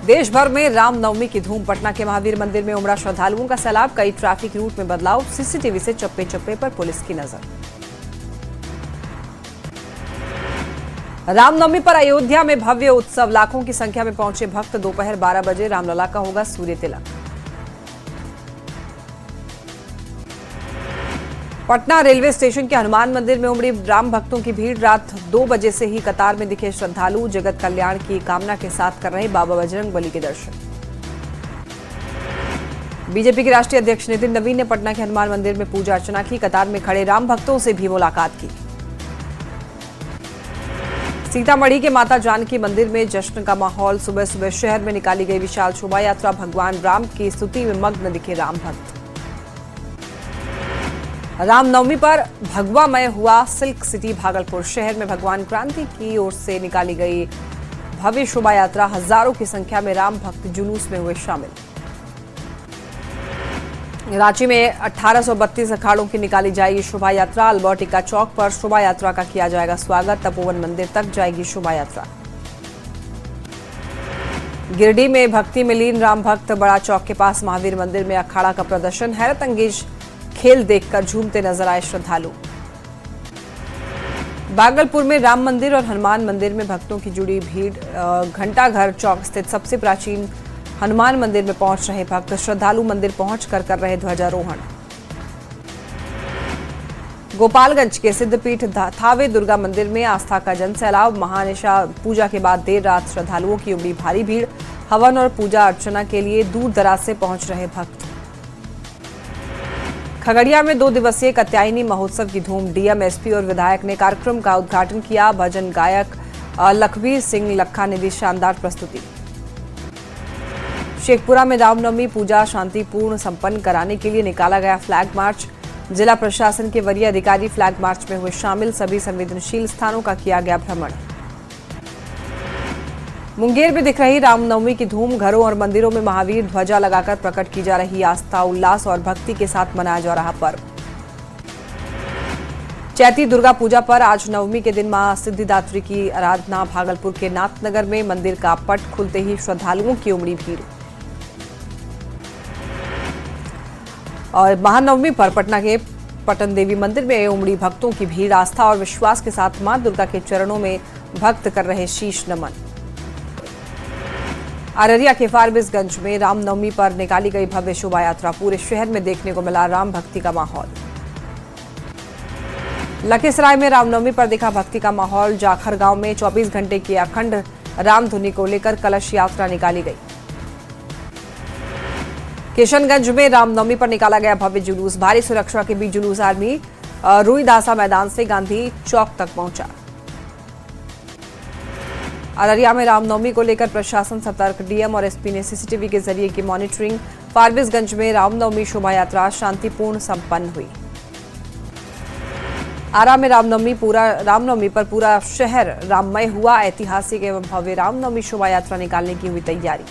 देश भर में रामनवमी की धूम। पटना के महावीर मंदिर में उमड़ा श्रद्धालुओं का सैलाब। कई ट्रैफिक रूट में बदलाव। सीसीटीवी से चप्पे चप्पे पर पुलिस की नजर। रामनवमी पर अयोध्या में भव्य उत्सव। लाखों की संख्या में पहुंचे भक्त। दोपहर 12 बजे रामलला का होगा सूर्य तिलक। पटना रेलवे स्टेशन के हनुमान मंदिर में उमड़ी राम भक्तों की भीड़। रात 2 बजे से ही कतार में दिखे श्रद्धालु। जगत कल्याण की कामना के साथ कर रहे बाबा बजरंगबली के दर्शन। बीजेपी के राष्ट्रीय अध्यक्ष नितिन नवीन ने पटना के हनुमान मंदिर में पूजा अर्चना की। कतार में खड़े राम भक्तों से भी मुलाकात की। सीतामढ़ी के माता जानकी मंदिर में जश्न का माहौल। सुबह सुबह शहर में निकाली गई विशाल शोभा यात्रा। भगवान राम की स्तुति में मग्न दिखे राम भक्त। रामनवमी पर भगवामय हुआ सिल्क सिटी भागलपुर। शहर में भगवान क्रांति की ओर से निकाली गई भव्य शोभा यात्रा। हजारों की संख्या में राम भक्त जुलूस में हुए शामिल। रांची में 1832 अखाड़ों की निकाली जाएगी शोभा यात्रा। अल्बर्टिका चौक पर शोभा यात्रा का किया जाएगा स्वागत। तपोवन मंदिर तक जाएगी शोभा यात्रा। गिरिडीह में भक्ति में लीन राम भक्त। बड़ा चौक के पास महावीर मंदिर में अखाड़ा का प्रदर्शन। हैरत अंगेज खेल देखकर झूमते नजर आए श्रद्धालु। भागलपुर में राम मंदिर और हनुमान मंदिर में भक्तों की जुड़ी भीड़। घंटाघर चौक स्थित सबसे प्राचीन हनुमान मंदिर में पहुंच रहे भक्त। श्रद्धालु मंदिर पहुंचकर कर रहे ध्वजारोहण। गोपालगंज के सिद्धपीठ थावे दुर्गा मंदिर में आस्था का जनसैलाब। महानिशा पूजा के बाद देर रात श्रद्धालुओं की उमड़ी भारी भीड़। हवन और पूजा अर्चना के लिए दूर दराज से पहुंच रहे भक्त। खगड़िया में 2 दिवसीय कात्यायनी महोत्सव की धूम। डीएम, एसपी और विधायक ने कार्यक्रम का उद्घाटन किया। भजन गायक लखबीर सिंह लखा ने दी शानदार प्रस्तुति। शेखपुरा में रामनवमी पूजा शांतिपूर्ण संपन्न कराने के लिए निकाला गया फ्लैग मार्च। जिला प्रशासन के वरीय अधिकारी फ्लैग मार्च में हुए शामिल। सभी संवेदनशील स्थानों का किया गया भ्रमण। मुंगेर में दिख रही रामनवमी की धूम। घरों और मंदिरों में महावीर ध्वजा लगाकर प्रकट की जा रही आस्था, उल्लास और भक्ति के साथ मनाया जा रहा पर्व। चैती दुर्गा पूजा पर आज नवमी के दिन मां सिद्धिदात्री की आराधना। भागलपुर के नाथनगर में मंदिर का पट खुलते ही श्रद्धालुओं की उमड़ी भीड़। और महानवमी पर पटना के पटन देवी मंदिर में उमड़ी भक्तों की भीड़। आस्था और विश्वास के साथ मां दुर्गा के चरणों में भक्त कर रहे शीश नमन। अररिया के फारबिसगंज में रामनवमी पर निकाली गई भव्य शोभा यात्रा। पूरे शहर में देखने को मिला राम भक्ति का माहौल। लखीसराय में रामनवमी पर दिखा भक्ति का माहौल। जाखर गांव में 24 घंटे की अखंड रामधुनी को लेकर कलश यात्रा निकाली गई। किशनगंज में रामनवमी पर निकाला गया भव्य जुलूस। भारी सुरक्षा के बीच जुलूस आर्मी रुईदासा मैदान से गांधी चौक तक पहुंचा। अररिया में रामनवमी को लेकर प्रशासन सतर्क। डीएम और एसपी ने सीसीटीवी के जरिए की मॉनिटरिंग। फारबिसगंज में रामनवमी शोभा यात्रा शांतिपूर्ण संपन्न हुई। आरा में रामनवमी पर पूरा शहर राममय हुआ। ऐतिहासिक एवं भव्य रामनवमी शोभा यात्रा निकालने की हुई तैयारी।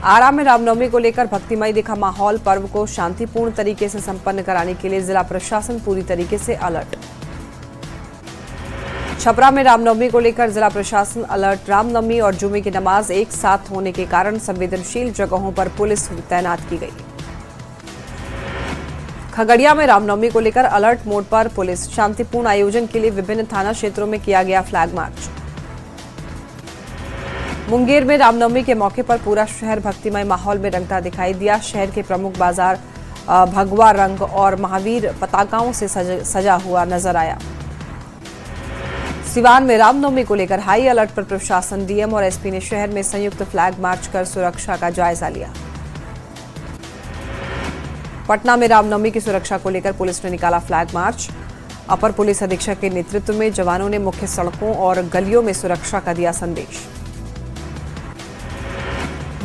आरा में रामनवमी को लेकर भक्तिमय दिखा माहौल। पर्व को शांतिपूर्ण तरीके से संपन्न कराने के लिए जिला प्रशासन पूरी तरीके से अलर्ट। छपरा में रामनवमी को लेकर जिला प्रशासन अलर्ट। रामनवमी और जुमे की नमाज एक साथ होने के कारण संवेदनशील जगहों पर पुलिस तैनात की गई। खगड़िया में रामनवमी को लेकर अलर्ट मोड पर पुलिस। शांतिपूर्ण आयोजन के लिए विभिन्न थाना क्षेत्रों में किया गया फ्लैग मार्च। मुंगेर में रामनवमी के मौके पर पूरा शहर भक्तिमय माहौल में रंगता दिखाई दिया। शहर के प्रमुख बाजार भगवा रंग और महावीर पताकाओं से सजा हुआ नजर आया। सिवान में रामनवमी को लेकर हाई अलर्ट पर प्रशासन। डीएम और एसपी ने शहर में संयुक्त फ्लैग मार्च कर सुरक्षा का जायजा लिया। पटना में रामनवमी की सुरक्षा को लेकर पुलिस ने निकाला फ्लैग मार्च। अपर पुलिस अधीक्षक के नेतृत्व में जवानों ने मुख्य सड़कों और गलियों में सुरक्षा का दिया संदेश।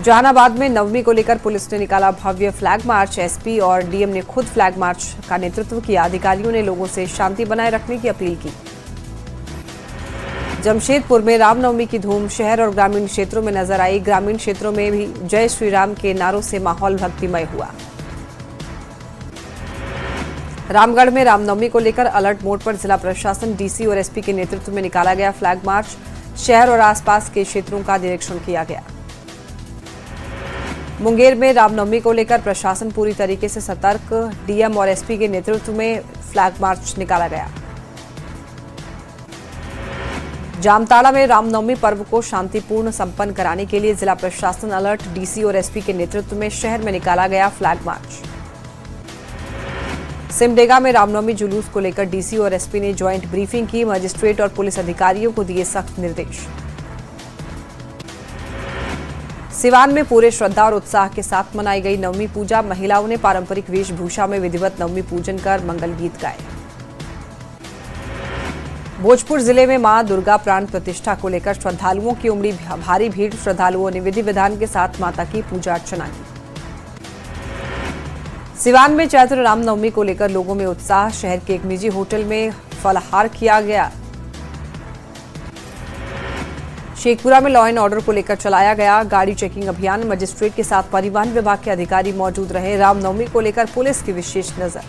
जहानाबाद में नवमी को लेकर पुलिस ने निकाला भव्य फ्लैग मार्च। एसपी और डीएम ने खुद फ्लैग मार्च का नेतृत्व किया। अधिकारियों ने लोगों से शांति बनाए रखने की अपील की। जमशेदपुर में रामनवमी की धूम शहर और ग्रामीण क्षेत्रों में नजर आई। ग्रामीण क्षेत्रों में भी जय श्री राम के नारों से माहौल भक्तिमय हुआ। रामगढ़ में रामनवमी को लेकर अलर्ट मोड पर जिला प्रशासन, डीसी और एसपी के नेतृत्व में निकाला गया फ्लैग मार्च। शहर और आसपास के क्षेत्रों का निरीक्षण किया गया। मुंगेर में रामनवमी को लेकर प्रशासन पूरी तरीके से सतर्क। डीएम और एसपी के नेतृत्व में फ्लैग मार्च निकाला गया। जामताड़ा में रामनवमी पर्व को शांतिपूर्ण संपन्न कराने के लिए जिला प्रशासन अलर्ट। डीसी और एसपी के नेतृत्व में शहर में निकाला गया फ्लैग मार्च। सिमडेगा में रामनवमी जुलूस को लेकर डीसी और एसपी ने ज्वाइंट ब्रीफिंग की। मजिस्ट्रेट और पुलिस अधिकारियों को दिए सख्त निर्देश। सिवान में पूरे श्रद्धा और उत्साह के साथ मनाई गई नवमी पूजा। महिलाओं ने पारंपरिक वेशभूषा में विधिवत नवमी पूजन कर मंगल गीत गाए। भोजपुर जिले में मां दुर्गा प्राण प्रतिष्ठा को लेकर श्रद्धालुओं की उमड़ी भारी भीड़। श्रद्धालुओं ने विधि विधान के साथ माता की पूजा अर्चना की। सिवान में चैत्र रामनवमी को लेकर लोगों में उत्साह। शहर के एक निजी होटल में फलाहार किया गया। शेखपुरा में लॉ एंड ऑर्डर को लेकर चलाया गया गाड़ी चेकिंग अभियान। मजिस्ट्रेट के साथ परिवहन विभाग के अधिकारी मौजूद रहे। रामनवमी को लेकर पुलिस की विशेष नजर।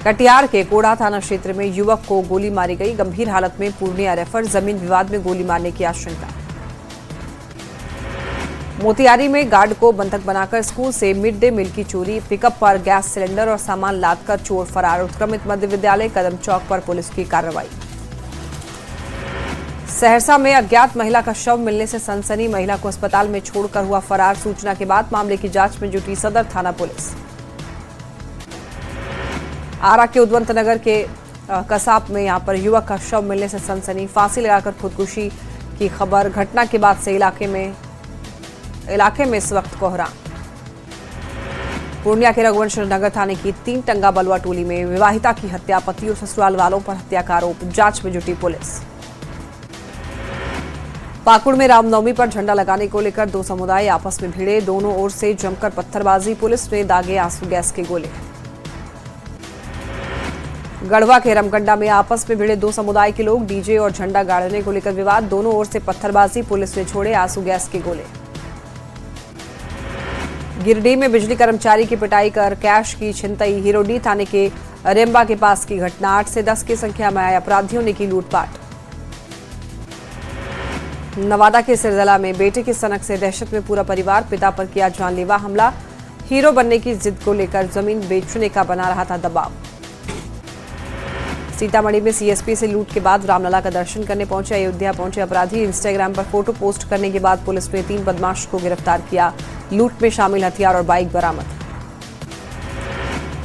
कटिहार के कोड़ा थाना क्षेत्र में युवक को गोली मारी गई। गंभीर हालत में पूर्णिया रेफर। जमीन विवाद में गोली मारने की आशंका। मोतिहारी में गार्ड को बंधक बनाकर स्कूल से मिड डे मील की चोरी। पिकअप पर गैस सिलेंडर और सामान लादकर चोर फरार। उत्क्रमित मध्य विद्यालय कदम चौक पर पुलिस की कार्रवाई। सहरसा में अज्ञात महिला का शव मिलने से सनसनी। महिला को अस्पताल में छोड़कर हुआ फरार। सूचना के बाद मामले की जांच में जुटी सदर थाना पुलिस। आरा के उद्वंत नगर के कसाप में यहां पर युवक का शव मिलने से सनसनी। फांसी लगाकर खुदकुशी की खबर। घटना के बाद से इलाके में इस वक्त कोहराम। पूर्णिया के रघुवंश नगर थाने की 3 टंगा बलुआ टोली में विवाहिता की हत्या। पति और ससुराल वालों पर हत्या का आरोप। जांच में जुटी पुलिस। पाकुड़ में रामनवमी पर झंडा लगाने को लेकर 2 समुदाय आपस में भिड़े। दोनों ओर से जमकर पत्थरबाजी। पुलिस ने दागे आंसू गैस के गोले। गढ़वा के रमगंडा में आपस में भिड़े 2 समुदाय के लोग। डीजे और झंडा गाड़ने को लेकर विवाद। दोनों ओर से पत्थरबाजी। पुलिस ने छोड़े आंसू गैस के गोले। गिरिडीह में बिजली कर्मचारी की पिटाई कर कैश की छिनतई। हिरोडी थाने के रेम्बा के पास की घटना। 8 से 10 की संख्या में आए अपराधियों ने की लूटपाट। नवादा के सिरदला में बेटे की सनक से दहशत में पूरा परिवार। पिता पर किया जानलेवा हमला। हीरो बनने की जिद को लेकर जमीन बेचने का बना रहा था दबाव। सीतामढ़ी में सीएसपी से लूट के बाद रामलला का दर्शन करने पहुंचे अयोध्या पहुंचे अपराधी। इंस्टाग्राम पर फोटो पोस्ट करने के बाद पुलिस ने 3 बदमाश को गिरफ्तार किया। लूट में शामिल हथियार और बाइक बरामद।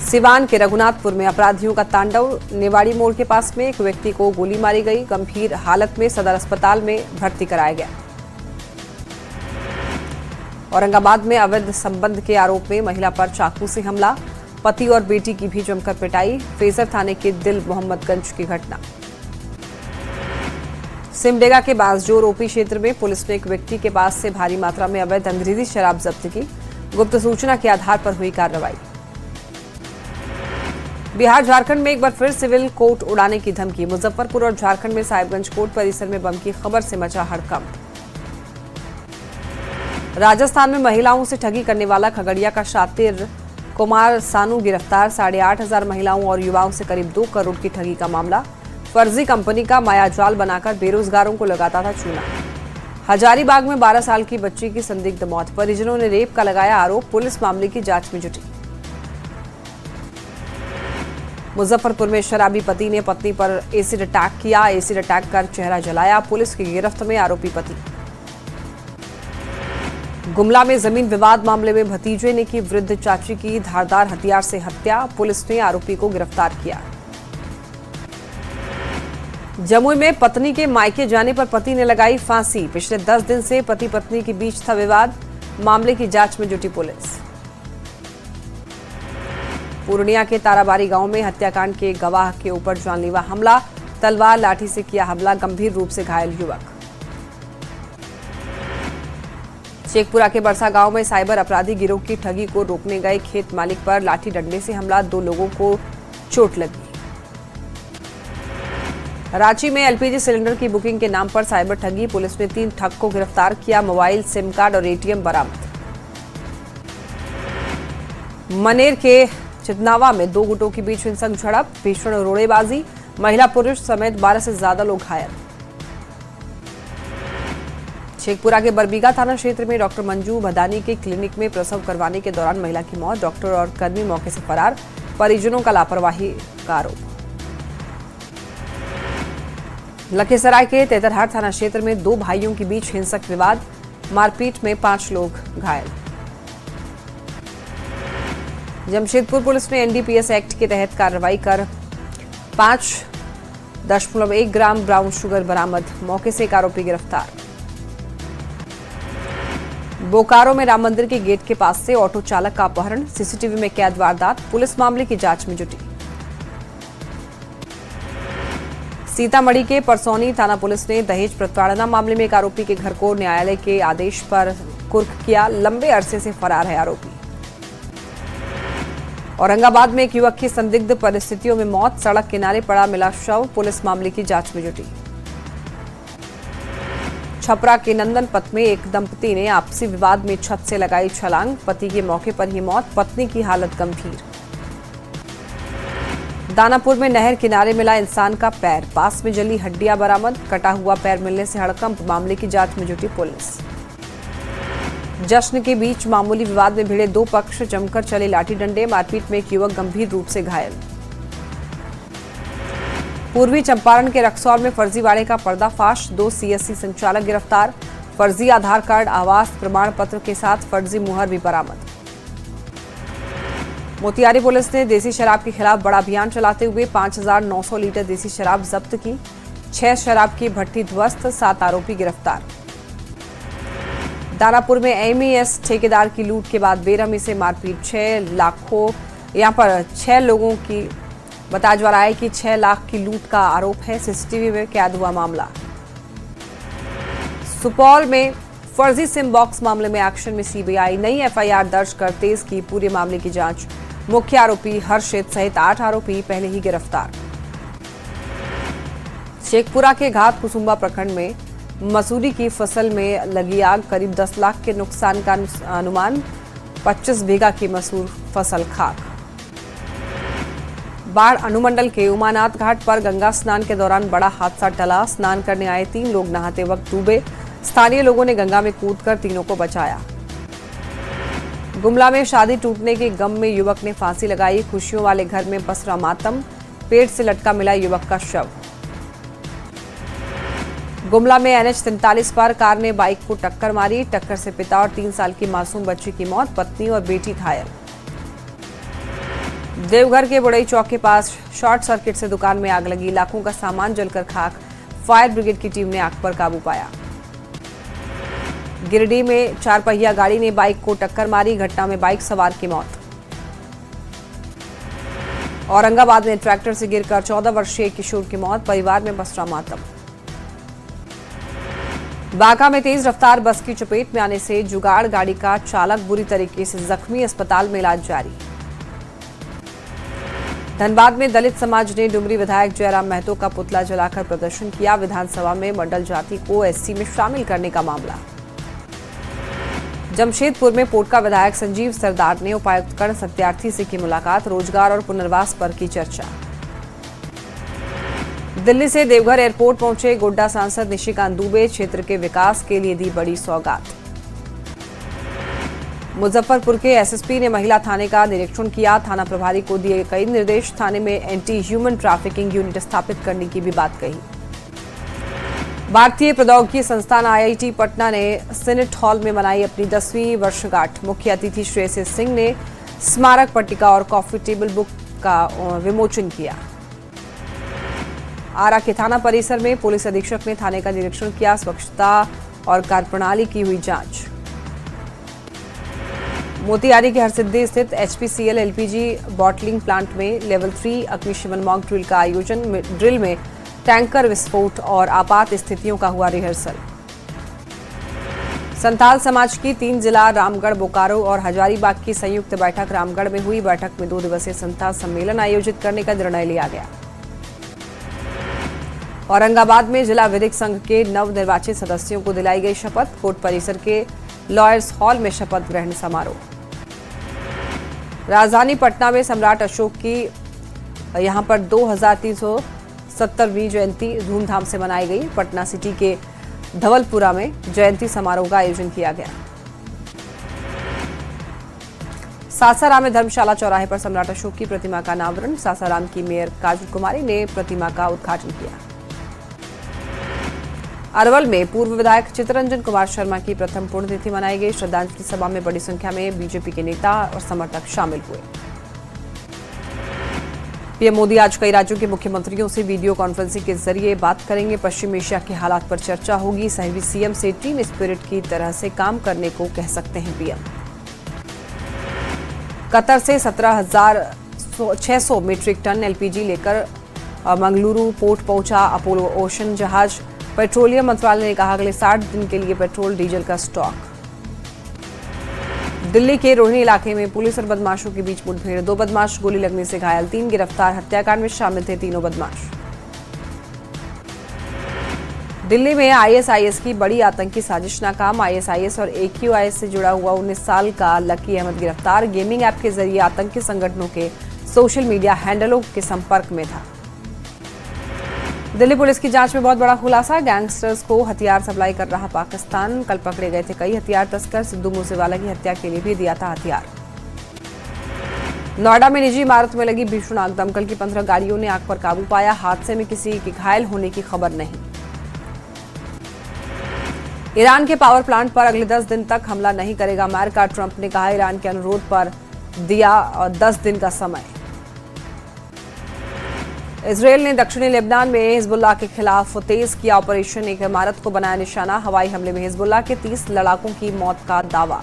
सिवान के रघुनाथपुर में अपराधियों का तांडव। नेवाड़ी मोड़ के पास में एक व्यक्ति को गोली मारी गई। गंभीर हालत में सदर अस्पताल में भर्ती कराया गया। औरंगाबाद में अवैध संबंध के आरोप में महिला पर चाकू से हमला। पति और बेटी की भी जमकर पिटाई। फेजर थाने के दिल मोहम्मदगंज की घटना। सिमडेगा के बांसजोर ओपी क्षेत्र में पुलिस ने एक व्यक्ति के पास से भारी मात्रा में अवैध अंग्रेजी शराब जब्त की। गुप्त सूचना के आधार पर हुई कार्रवाई। बिहार झारखंड में एक बार फिर सिविल कोर्ट उड़ाने की धमकी। मुजफ्फरपुर और झारखंड में साहिबगंज कोर्ट परिसर में बम की खबर से मचा हड़कंप। राजस्थान में महिलाओं से ठगी करने वाला खगड़िया का शातिर कुमार सानू गिरफ्तार। 8,500 महिलाओं और युवाओं से करीब 2 करोड़ की ठगी का मामला। फर्जी कंपनी का मायाजाल बनाकर बेरोजगारों को लगाता था चूना। हजारीबाग में 12 साल की बच्ची की संदिग्ध मौत। परिजनों ने रेप का लगाया आरोप। पुलिस मामले की जांच में जुटी। मुजफ्फरपुर में शराबी पति ने पत्नी पर एसिड अटैक किया। एसिड अटैक कर चेहरा जलाया। पुलिस की गिरफ्त में आरोपी पति। गुमला में जमीन विवाद मामले में भतीजे ने की वृद्ध चाची की धारदार हथियार से हत्या। पुलिस ने आरोपी को गिरफ्तार किया। जमुई में पत्नी के मायके जाने पर पति ने लगाई फांसी। पिछले 10 दिन से पति पत्नी के बीच था विवाद। मामले की जांच में जुटी पुलिस। पूर्णिया के ताराबारी गांव में हत्याकांड के गवाह के ऊपर जानलेवा हमला। तलवार लाठी से किया हमला। गंभीर रूप से घायल युवक। शेखपुरा के बरसा गांव में साइबर अपराधी गिरोह की ठगी को रोकने गए खेत मालिक पर लाठी डंडे से हमला। 2 लोगों को चोट लगी। रांची में एलपीजी सिलेंडर की बुकिंग के नाम पर साइबर ठगी। पुलिस ने 3 ठग को गिरफ्तार किया। मोबाइल, सिम कार्ड और एटीएम बरामद। मनेर के चितनावा में 2 गुटों के बीच हिंसक झड़प। भीषण रोड़ेबाजी। महिला पुरुष समेत 12 से ज्यादा लोग घायल। शेखपुरा के बरबीघा थाना क्षेत्र में डॉक्टर मंजू भदानी के क्लिनिक में प्रसव करवाने के दौरान महिला की मौत, डॉक्टर और कर्मी मौके से फरार, परिजनों का लापरवाही का आरोप। लखीसराय के तेतरहाट थाना क्षेत्र में दो भाइयों के बीच हिंसक विवाद, मारपीट में 5 लोग घायल। जमशेदपुर पुलिस ने एनडीपीएस एक्ट के तहत कार्रवाई कर 5.1 ग्राम ब्राउन शुगर बरामद, मौके से एक आरोपी गिरफ्तार। बोकारो में राम मंदिर के गेट के पास से ऑटो चालक का अपहरण, सीसीटीवी में कैद वारदात, पुलिस मामले की जांच में जुटी। सीतामढ़ी के परसौनी थाना पुलिस ने दहेज प्रताड़ना मामले में एक आरोपी के घर को न्यायालय के आदेश पर कुर्क किया, लंबे अरसे से फरार है आरोपी। औरंगाबाद में एक युवक की संदिग्ध परिस्थितियों में मौत, सड़क किनारे पड़ा मिला शव, पुलिस मामले की जांच में जुटी। छपरा के नंदन पथ में एक दंपति ने आपसी विवाद में छत से लगाई छलांग, पति की मौके पर ही मौत, पत्नी की हालत गंभीर। दानापुर में नहर किनारे मिला इंसान का पैर, पास में जली हड्डियां बरामद, कटा हुआ पैर मिलने से हड़कंप, मामले की जांच में जुटी पुलिस। जश्न के बीच मामूली विवाद में भिड़े दो पक्ष, जमकर चले लाठी डंडे, मारपीट में एक युवक गंभीर रूप से घायल। पूर्वी चंपारण के रक्सौल में फर्जीवाड़े का पर्दाफाश, 2 सीएससी संचालक गिरफ्तार, फर्जी आधार कार्ड, आवास प्रमाण पत्र के साथ फर्जी मुहर भी बरामद। मोतिहारी पुलिस ने देसी शराब के खिलाफ बड़ा अभियान चलाते हुए 5,900 लीटर देसी शराब जब्त की, 6 शराब की भट्टी ध्वस्त, 7 आरोपी गिरफ्तार। दानापुर में एमईएस ठेकेदार की लूट के बाद बेरहमी से मारपीट, 6 लोगों की बताया जा रहा है कि 6 लाख की लूट का आरोप है, सीसीटीवी में कैद हुआ मामला। सुपौल में फर्जी सिम बॉक्स मामले में एक्शन में सीबीआई, नई एफआईआर दर्ज कर तेज की पूरे मामले की जांच, मुख्य आरोपी हर्षित सहित 8 आरोपी पहले ही गिरफ्तार। शेखपुरा के घाट कुसुम्बा प्रखंड में मसूरी की फसल में लगी आग, करीब 10 लाख के नुकसान का अनुमान, 25 बीघा की मसूर फसल खाक। बाढ़ अनुमंडल के उमानाथ घाट पर गंगा स्नान के दौरान बड़ा हादसा टला, स्नान करने आए 3 लोग नहाते वक्त डूबे, स्थानीय लोगों ने गंगा में कूदकर तीनों को बचाया। गुमला में शादी टूटने के गम में युवक ने फांसी लगाई, खुशियों वाले घर में पसरा मातम, पेट से लटका मिला युवक का शव। गुमला में NH 43 पर कार ने बाइक को टक्कर मारी, टक्कर से पिता और 3 साल की मासूम बच्ची की मौत, पत्नी और बेटी घायल। देवघर के बुड़ई चौक के पास शॉर्ट सर्किट से दुकान में आग लगी, लाखों का सामान जलकर खाक, फायर ब्रिगेड की टीम ने आग पर काबू पाया। गिरिडीह में 4 पहिया गाड़ी ने बाइक को टक्कर मारी, घटना में बाइक सवार की मौत। औरंगाबाद में ट्रैक्टर से गिरकर 14 वर्षीय किशोर की मौत, परिवार में पसरा मातम। बांका में तेज रफ्तार बस की चपेट में आने से जुगाड़ गाड़ी का चालक बुरी तरीके से जख्मी, अस्पताल में इलाज जारी। धनबाद में दलित समाज ने डुमरी विधायक जयराम महतो का पुतला जलाकर प्रदर्शन किया, विधानसभा में मंडल जाति को एससी में शामिल करने का मामला। जमशेदपुर में पोटका विधायक संजीव सरदार ने उपायुक्त कर्ण सत्यार्थी से की मुलाकात, रोजगार और पुनर्वास पर की चर्चा। दिल्ली से देवघर एयरपोर्ट पहुंचे गोड्डा सांसद निशिकांत दुबे, क्षेत्र के विकास के लिए दी बड़ी सौगात। मुजफ्फरपुर के एसएसपी ने महिला थाने का निरीक्षण किया, थाना प्रभारी को दिए कई निर्देश, थाने में एंटी ह्यूमन ट्रैफिकिंग यूनिट स्थापित करने की भी बात कही। भारतीय प्रौद्योगिकी संस्थान आईआईटी पटना ने सीनेट हॉल में मनाई अपनी 10वीं वर्षगांठ, मुख्य अतिथि श्रेयसी सिंह ने स्मारक पट्टिका और कॉफी टेबल बुक का विमोचन किया। आरा के थाना परिसर में पुलिस अधीक्षक ने थाने का निरीक्षण किया, स्वच्छता और कार्यप्रणाली की हुई जांच। मोतिहारी के हरसिद्धि स्थित एचपीसीएल एलपीजी बॉटलिंग प्लांट में लेवल 3 अग्निशमन मॉक ड्रिल का आयोजन, ड्रिल में टैंकर विस्फोट और आपात स्थितियों का हुआ रिहर्सल। संथाल समाज की 3 जिला रामगढ़, बोकारो और हजारीबाग की संयुक्त बैठक रामगढ़ में हुई, बैठक में 2 दिवसीय संथाल सम्मेलन आयोजित करने का निर्णय लिया गया। औरंगाबाद में जिला विधिक संघ के नवनिर्वाचित सदस्यों को दिलाई गई शपथ, कोर्ट परिसर के लॉयर्स हॉल में शपथ ग्रहण समारोह। राजधानी पटना में सम्राट अशोक की यहां पर 2370वीं जयंती धूमधाम से मनाई गई। पटना सिटी के धवलपुरा में जयंती समारोह का आयोजन किया गया। सासाराम में धर्मशाला चौराहे पर सम्राट अशोक की प्रतिमा का अनावरण। सासाराम की मेयर काजल कुमारी ने प्रतिमा का उद्घाटन किया। अरवल में पूर्व विधायक चित्तरंजन कुमार शर्मा की प्रथम पुण्यतिथि मनाई गई। श्रद्धांजलि सभा में बड़ी संख्या में बीजेपी के नेता और समर्थक शामिल हुए। पीएम मोदी आज कई राज्यों के मुख्यमंत्रियों से वीडियो कॉन्फ्रेंसिंग के जरिए बात करेंगे। पश्चिम एशिया के हालात पर चर्चा होगी। सहवी सीएम से टीम स्पिरिट की तरह से काम करने को कह सकते हैं पीएम। कतर से 17,600 मीट्रिक टन एलपीजी लेकर मंगलुरु पोर्ट पहुंचा अपोलो ओशन जहाज। पेट्रोलियम मंत्रालय ने कहा अगले 60 दिन के लिए पेट्रोल डीजल का स्टॉक। दिल्ली के रोहिणी इलाके में पुलिस और बदमाशों के बीच मुठभेड़। 2 बदमाश गोली लगने से घायल, 3 गिरफ्तार। हत्याकांड में शामिल थे तीनों बदमाश। दिल्ली में आईएसआईएस की बड़ी आतंकी साजिश नाकाम। आईएसआईएस और एक्यूआईएस से जुड़ा हुआ 19 साल का लकी अहमद गिरफ्तार। गेमिंग ऐप के जरिए आतंकी संगठनों के सोशल मीडिया हैंडलों के संपर्क में था। दिल्ली पुलिस की जांच में बहुत बड़ा खुलासा। गैंगस्टर्स को हथियार सप्लाई कर रहा पाकिस्तान। कल पकड़े गए थे कई हथियार तस्कर। सिद्धू मूसेवाला की हत्या के लिए भी दिया था हथियार। नोएडा में निजी इमारत में लगी भीषण आग। दमकल की 15 गाड़ियों ने आग पर काबू पाया। हादसे में किसी के घायल होने की खबर नहीं। ईरान के पावर प्लांट पर अगले 10 दिन तक हमला नहीं करेगा अमेरिका। ट्रंप ने कहा ईरान के अनुरोध पर दिया 10 दिन का समय। इजरायल ने दक्षिणी लेबनान में हिजबुल्लाह के खिलाफ तेज किया ऑपरेशन। एक इमारत को बनाया निशाना। हवाई हमले में हिजबुल्लाह के 30 लड़ाकों की मौत का दावा।